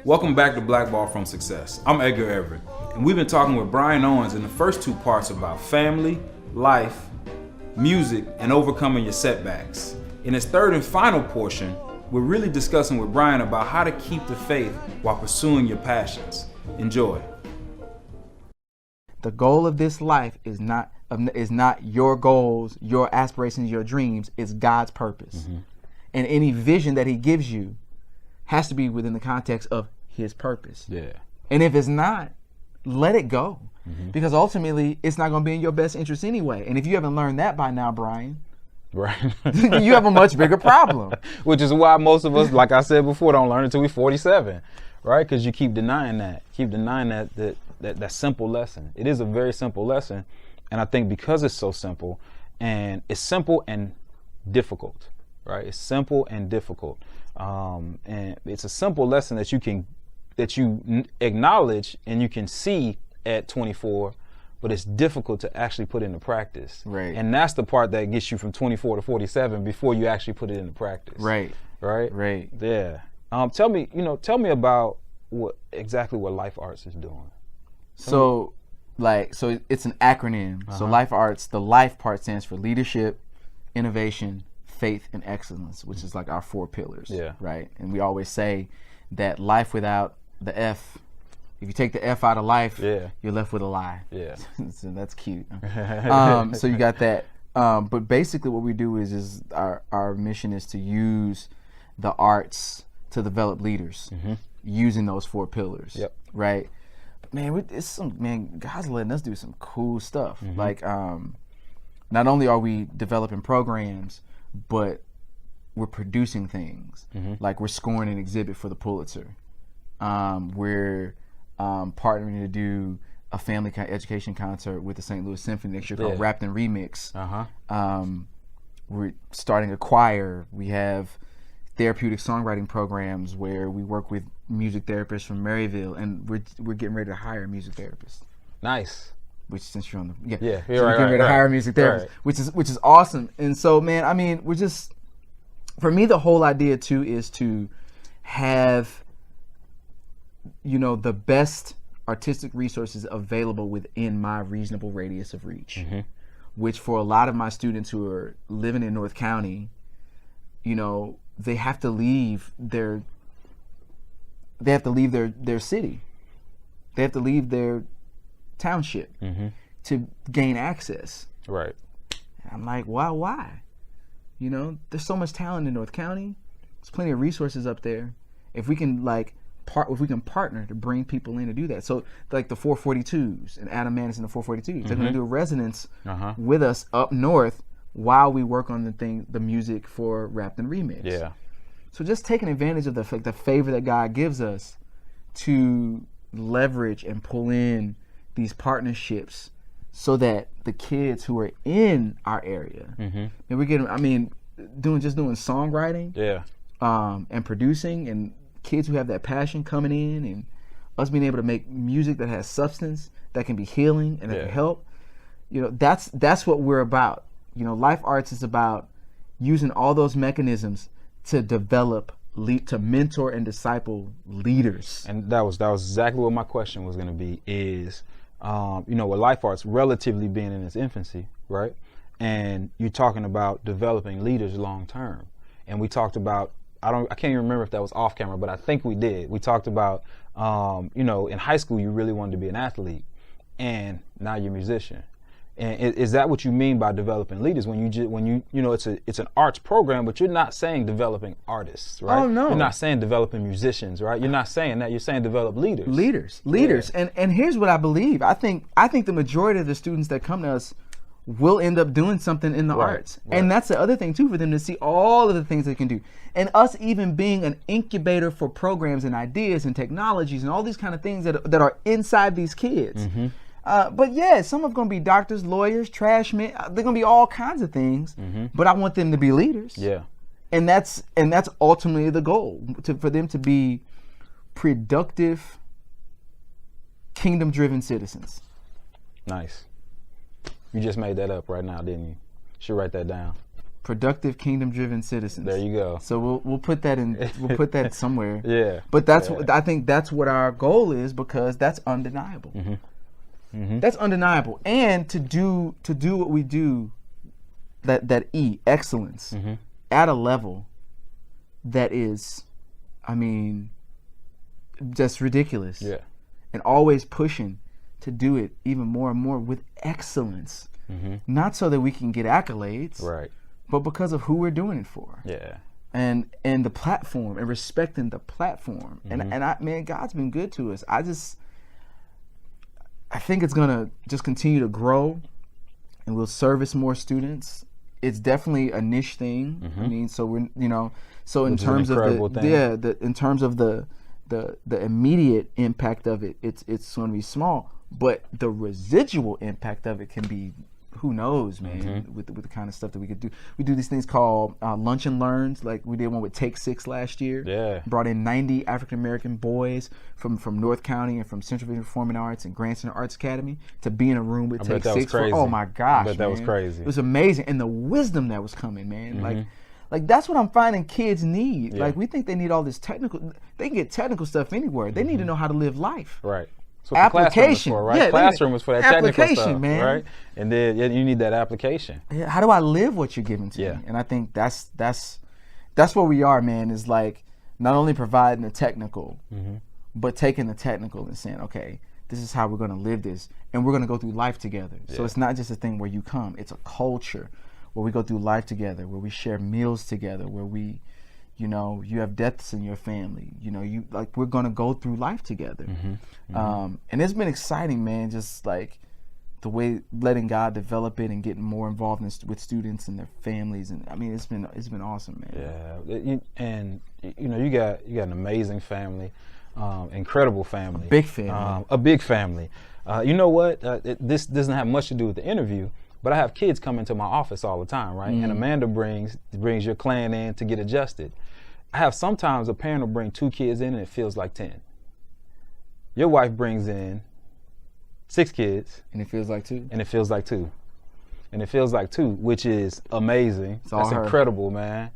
Welcome back to Blackballed from Success. I'm Edgar Everett, and we've been talking with Brian Owens in the first two parts about family, life, music, and overcoming your setbacks. In his third and final portion, we're really discussing with Brian about how to keep the faith while pursuing your passions. Enjoy. The goal of this life is not your goals, your aspirations, your dreams. It's God's purpose. Mm-hmm. And any vision that he gives you has to be within the context of his purpose. Yeah. And if it's not, let it go. Mm-hmm. Because ultimately, it's not going to be in your best interest anyway. And if you haven't learned that by now, Brian, right, you have a much bigger problem. Which is why most of us, like I said before, don't learn until we're 47, right? Because you keep denying that. That simple lesson. It is a very simple lesson. And I think because it's so simple, and it's simple and difficult, right? It's simple and difficult. And it's a simple lesson that you acknowledge and you can see at 24, but it's difficult to actually put into practice. Right. And that's the part that gets you from 24 to 47 before you actually put it into practice. Right. Right. Right. Yeah. Tell me about what Life Arts is doing. So it's an acronym. Uh-huh. So Life Arts, the life part stands for leadership, innovation, faith, and excellence, which is like our 4 pillars. Yeah. Right. And we always say that life without the F, if you take the F out of life, you're left with a lie. Yeah. So that's cute. So you got that. But basically what we do is our mission is to use the arts to develop leaders, mm-hmm. using those 4 pillars. Yep. Right. But man, God's letting us do some cool stuff. Mm-hmm. Like, not only are we developing programs, but we're producing things. Mm-hmm. Like we're scoring an exhibit for the Pulitzer. We're partnering to do a family education concert with the St. Louis Symphony next year called Wrapped in Remix. Uh-huh. We're starting a choir. We have therapeutic songwriting programs where we work with music therapists from Maryville, and we're getting ready to hire a music therapist. Nice. Which, since you're on the we're getting ready to hire a music therapist, which is awesome. And so, man, I mean, for me, the whole idea too is to have, the best artistic resources available within my reasonable radius of reach. Mm-hmm. Which for a lot of my students who are living in North County, they have to leave their city. They have to leave their township, mm-hmm. to gain access. Right. And I'm like, why? There's so much talent in North County. There's plenty of resources up there. If we can partner to bring people in to do that. So like the 442s and Adam Manis and the 442s, mm-hmm. they're going to do a residence with us up north while we work on the music for Wrapped in Remix. Yeah. So just taking advantage of the favor that God gives us to leverage and pull in these partnerships so that the kids who are in our area, mm-hmm. and we're getting, doing songwriting, and producing, and kids who have that passion coming in, and us being able to make music that has substance, that can be healing and that can help. That's what we're about. Life Arts is about using all those mechanisms to develop, to mentor and disciple leaders. And that was exactly what my question was going to be. Is with Life Arts relatively being in its infancy, right? And you're talking about developing leaders long term. And we talked about, I can't even remember if that was off camera, but I think we did. We talked about, in high school you really wanted to be an athlete, and now you're a musician. And is that what you mean by developing leaders? When it's an arts program, but you're not saying developing artists, right? Oh no, you're not saying developing musicians, right? You're not saying that. You're saying develop leaders. Leaders. Yeah. And here's what I believe. I think the majority of the students that come to us will end up doing something in the arts, and that's the other thing too, for them to see all of the things they can do, and us even being an incubator for programs and ideas and technologies and all these kind of things that are inside these kids. Mm-hmm. But some of them going to be doctors, lawyers, trash men. They're going to be all kinds of things. Mm-hmm. But I want them to be leaders. Yeah. And that's ultimately the goal, for them to be productive, kingdom-driven citizens. Nice. You just made that up right now, didn't you? Should write that down. productive, kingdom-driven citizens. There you go. So we'll put that in. We'll put that somewhere. Yeah. But that's what I think. That's what our goal is, because that's undeniable. That's undeniable. And to do what we do, that excellence at a level that is, I mean, just ridiculous. Yeah. And always pushing to do it even more and more with excellence. Not so that we can get accolades, Right. but because of who we're doing it for. Yeah. And the platform, and respecting the platform. And man, God's been good to us. I think it's gonna just continue to grow, and we'll service more students. It's definitely a niche thing. I mean, so we're, so in Which is an terms of incredible thing. in terms of the immediate impact of it, it's going to be small, but the residual impact of it can be, who knows, man, with the kind of stuff that we could do. We do these things called lunch and learns. Like we did one with Take 6 last year. Yeah. Brought in 90 African American boys from North County and from Central Valley Performing Arts and Grand Center Arts Academy to be in a room with Take 6. Oh my gosh, I bet that was crazy. It was amazing, and the wisdom that was coming, man. Like that's what I'm finding kids need. Yeah. Like we think they need all this technical. They can get technical stuff anywhere. They need to know how to live life. Right. So application, for, right? Yeah, Classroom is for that technical stuff, man. Right? And then you need that application. Yeah, how do I live what you're giving to me? And I think that's where we are, man. Is like not only providing the technical, but taking the technical and saying, okay, this is how we're going to live this, and we're going to go through life together. So it's not just a thing where you come; it's a culture where we go through life together, where we share meals together, where we, you have deaths in your family. We're gonna go through life together. And it's been exciting, man. Just like the way letting God develop it and getting more involved with students and their families, and I mean, it's been awesome, man. Yeah, and you got an amazing family, incredible family, a big family, a big family. You know what? This doesn't have much to do with the interview. But I have kids come into my office all the time, right? And Amanda brings your clan in to get adjusted. I have sometimes a parent will bring 2 kids in and it feels like 10. Your wife brings in 6 kids. And it feels like 2. And it feels like 2. And it feels like 2, which is amazing. That's incredible, man.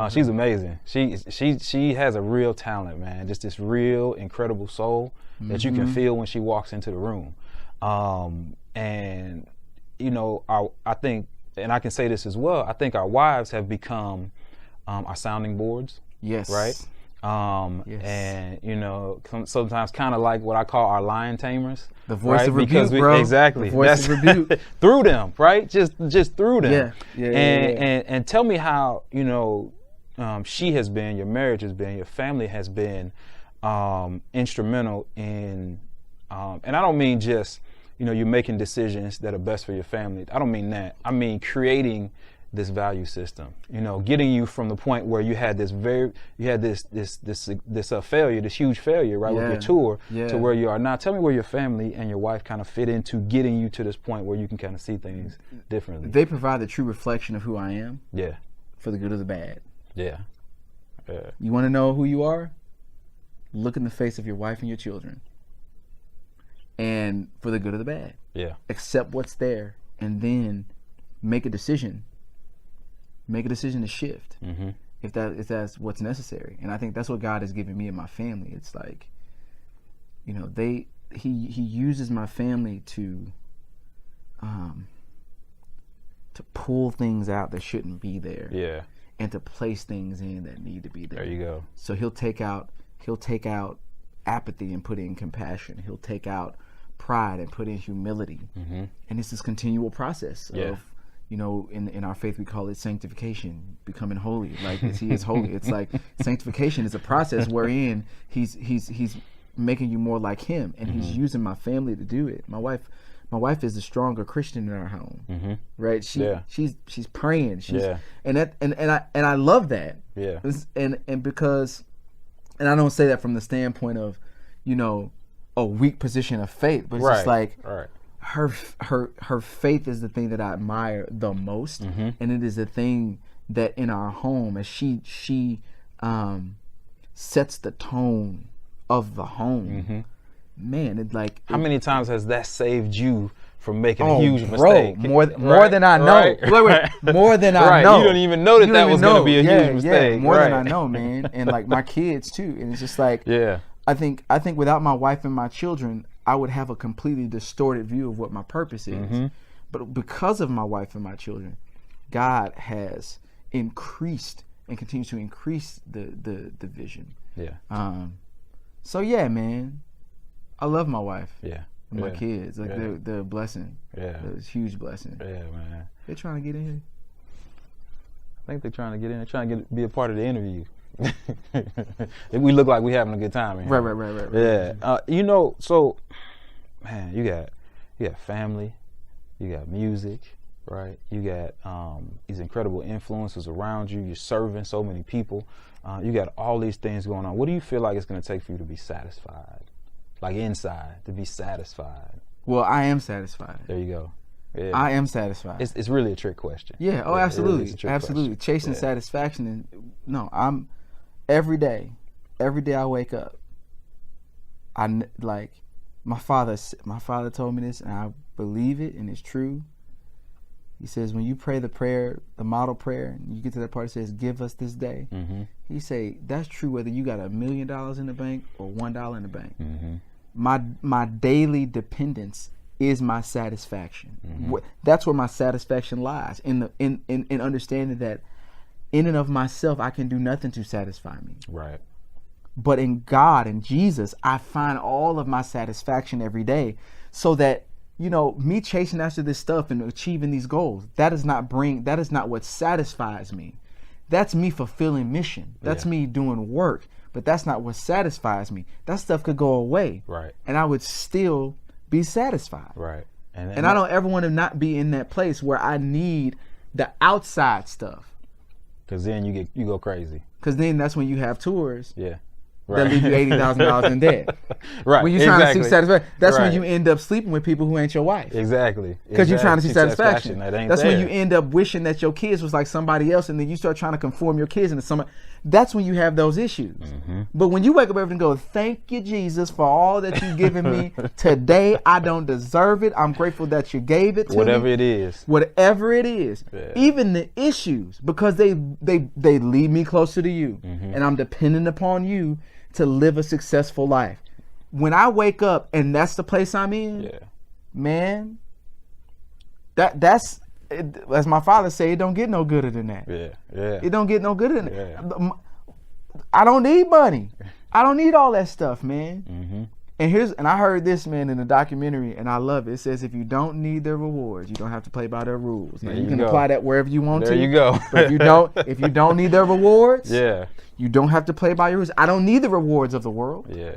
She's amazing. She has a real talent, man. Just this real incredible soul that you can feel when she walks into the room. And I think, and I can say this as well, I think our wives have become our sounding boards. Yes. Right? Yes. And, sometimes kind of like what I call our lion tamers. The voice right? of rebuke, bro. Exactly. The voice of rebuke. Through them, right? Just through them. Yeah. And tell me how, she has been, your marriage has been, your family has been instrumental in, and I don't mean just, you're making decisions that are best for your family. I don't mean that. I mean creating this value system. Getting you from the point where you had this failure, this huge failure, right, with your tour, to where you are now. Tell me where your family and your wife kind of fit into getting you to this point where you can kind of see things differently. They provide the true reflection of who I am. Yeah. For the good or the bad. Yeah. You want to know who you are? Look in the face of your wife and your children. And for the good or the bad. Yeah. Accept what's there, and then make a decision. Make a decision to shift. If that's what's necessary. And I think that's what God has given me and my family. It's like, he uses my family to pull things out that shouldn't be there. Yeah. And to place things in that need to be there. There you go. So he'll take out apathy and put in compassion. He'll take out pride and put in humility. And it's this continual process of, in our faith we call it sanctification, becoming holy. Like he is holy. It's like sanctification is a process wherein he's making you more like him, and he's using my family to do it. My wife is the stronger Christian in our home, right? She's praying. And I love that. Yeah. And because, and I don't say that from the standpoint of, a weak position of faith, but it's just like her faith is the thing that I admire the most, and it is the thing that in our home, as she sets the tone of the home. Man, it's like, how many times has that saved you from making a huge bro, mistake. more Right, than I know. right. Wait, more than I Right, know. you don't even know that You that don't was even going to know. be a Yeah, huge mistake. Yeah, more right. than I know, man. And like my kids too. And it's just like, Yeah. I think without my wife and my children, I would have a completely distorted view of what my purpose is. Mm-hmm. But because of my wife and my children, God has increased and continues to increase the vision. Yeah. So yeah, man, I love my wife. Yeah. And my Yeah. kids. Like Yeah. they're a blessing. Yeah. It's a huge blessing. Yeah, man. They're trying to get in here. I think they're trying to get in. They're trying to be a part of the interview. We look like we having a good time in here. Right. Yeah. You know, so man, you got family, you got music, right? You got these incredible influences around you. You're serving so many people. You got all these things going on. What do you feel like it's going to take for you to be satisfied? Like inside, to be satisfied. Well, I am satisfied. There you go. Yeah. I am satisfied. It's really a trick question. Yeah. Oh, Yeah, it absolutely. really is a trick Absolutely. question. Chasing Yeah. satisfaction. And no, I'm every day I wake up. Like my father told me this, and I believe it, and it's true. He says when you pray the model prayer, and you get to that part that says, "Give us this day." Mm-hmm. He say that's true whether you got $1 million in the bank or $1 in the bank. Mm-hmm. My daily dependence is my satisfaction. Mm-hmm. That's where my satisfaction lies, in understanding that in and of myself I can do nothing to satisfy me. Right. But in God and Jesus, I find all of my satisfaction every day, so that, you know, me chasing after this stuff and achieving these goals, that is not what satisfies me. That's me fulfilling mission. That's Yeah. me doing work, but that's not what satisfies me. That stuff could go away. Right. And I would still be satisfied. Right. And I don't ever want to not be in that place where I need the outside stuff. Because then you go crazy. Because then that's when you have tours Yeah. that leave you $80,000 in debt. Right. When you're trying to exactly. see satisfaction, that's when Right. you end up sleeping with people who ain't your wife. Exactly. Because you're trying to see satisfaction. That ain't That's there. when you end up wishing that your kids was like somebody else, and then you start trying to conform your kids into somebody. That's when you have those issues. Mm-hmm. But when you wake up every day and go, "Thank you, Jesus, for all that you've given me today. I don't deserve it. I'm grateful that you gave it to Whatever me." it is. Whatever it is, Yeah. even the issues, because they lead me closer to you, Mm-hmm. and I'm dependent upon you to live a successful life. When I wake up and that's the place I'm in, Yeah. man, that's as my father said, it don't get no gooder than that. Yeah. Yeah. It don't get no gooder than Yeah. that. I don't need money. I don't need all that stuff, man. Mm-hmm. And I heard this, man, in a documentary, and I love it. It says if you don't need their rewards, you don't have to play by their rules. Now There you you can go. apply that wherever you want There to. you go. But if you don't need their rewards, Yeah. you don't have to play by your rules. I don't need the rewards of the world. Yeah.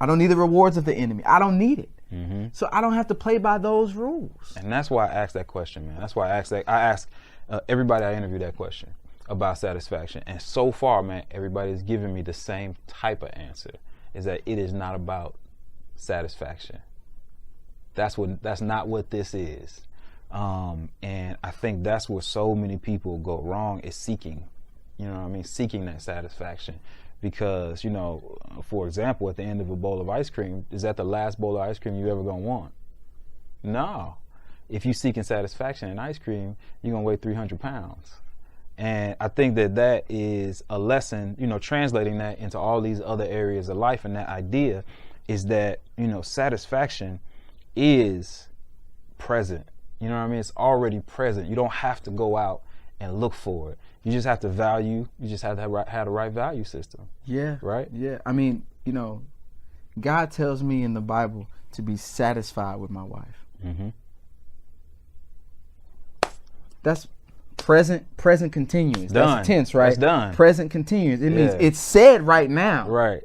I don't need the rewards of the enemy. I don't need it. Mm-hmm. So I don't have to play by those rules. And that's why I asked that question, man. That's why I asked that. I asked everybody I interviewed that question about satisfaction. And so far, man, everybody's giving me the same type of answer, is that it is not about satisfaction. That's not what this is. And I think that's where so many people go wrong, is seeking, seeking that satisfaction. Because, for example, at the end of a bowl of ice cream, is that the last bowl of ice cream you ever gonna want? No. If you seeking satisfaction in ice cream, you're gonna weigh 300 pounds. And I think that is a lesson, translating that into all these other areas of life. And that idea is that, satisfaction is present. You know what I mean? It's already present. You don't have to go out and look for it. You just have to you just have to have the right value system. Yeah. Right? Yeah. I mean, God tells me in the Bible to be satisfied with my wife. Mm-hmm. That's present continuous. Done. That's tense, right? That's done. Present continuous. It means Yeah. it's said right now. Right.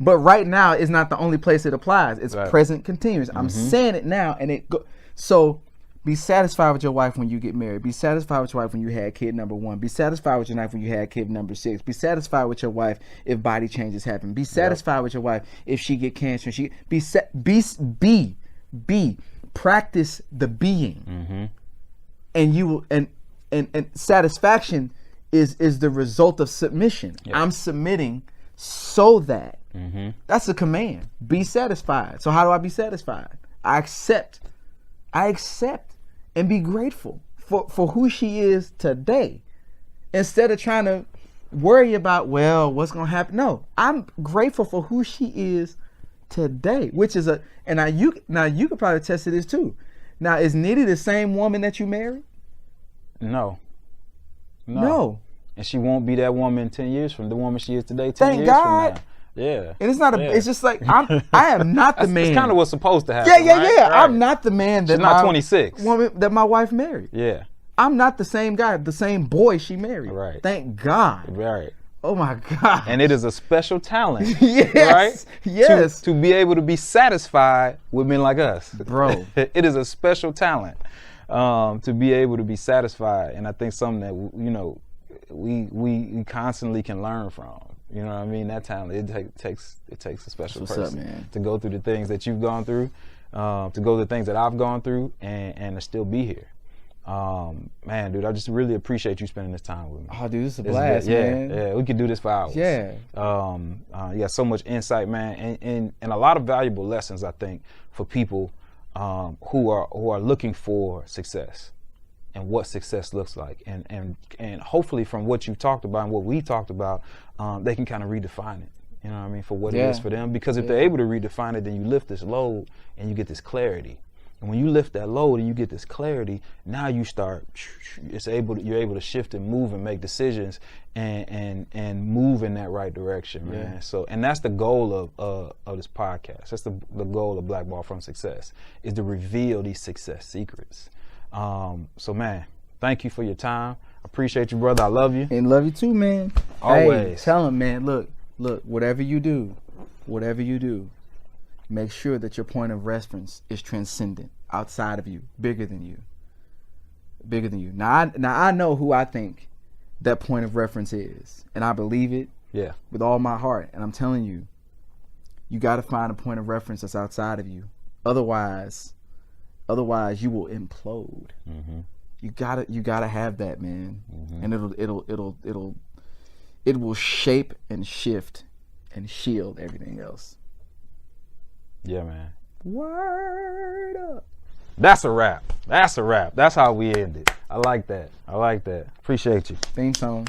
But right now is not the only place it applies. It's Right. present continuous. I'm saying it now, and so be satisfied with your wife when you get married. Be satisfied with your wife when you had kid number 1. Be satisfied with your wife when you had kid number 6. Be satisfied with your wife if body changes happen. Be satisfied with your wife if she get cancer. Be practice the being. Mm-hmm. And you will and satisfaction is the result of submission. Yeah. I'm submitting so that Mm-hmm. that's a command. Be satisfied. So how do I be satisfied? I accept and be grateful for who she is today, instead of trying to worry about, well, what's gonna happen. No, I'm grateful for who she is today, which is and you could probably attest to this too. Now, is Nitty the same woman that you married? No. No. And she won't be that woman 10 years from the woman she is today. 10 Thank years God. from now. Yeah. And it's not it's just like I am not the man. It's kind of what's supposed to happen. Yeah. Right? I'm not the man that She's not 26. woman that my wife married. Yeah. I'm not the same guy, the same boy she married. Right. Thank God. Right. Oh my God. And it is a special talent. Yes. Right? Yes. To be able to be satisfied with men like us. Bro. It is a special talent to be able to be satisfied. And I think something that, we constantly can learn from. You know what I mean? That talent, it takes a special person to go through the things that you've gone through, to go through the things that I've gone through, and to still be here. Man, dude, I just really appreciate you spending this time with me. Oh, dude, this is a blast, man. Yeah, we could do this for hours. Yeah. You got so much insight, man, and a lot of valuable lessons, I think, for people who are looking for success and what success looks like, and hopefully from what you talked about and what we talked about, they can kind of redefine it. You know what I mean, for what it is for them. Because if they're able to redefine it, then you lift this load and you get this clarity. And when you lift that load and you get this clarity, now you start. You're able to shift and move and make decisions and move in that right direction, man. Yeah. So, and that's the goal of this podcast. That's the goal of Blackballed from Success, is to reveal these success secrets. So, man, thank you for your time. I appreciate you, brother. I love you. And love you too, man. Always. Hey, tell him, man. Look. Whatever you do, make sure that your point of reference is transcendent, outside of you, bigger than you. Now I know who I think that point of reference is, and I believe it. Yeah. With all my heart. And I'm telling you, you got to find a point of reference that's outside of you. Otherwise, you will implode. Mm-hmm. You gotta have that, man. Mm-hmm. And it will shape and shift and shield everything else. Yeah, man. Word up. That's a wrap. That's how we end it. I like that. Appreciate you. Theme song.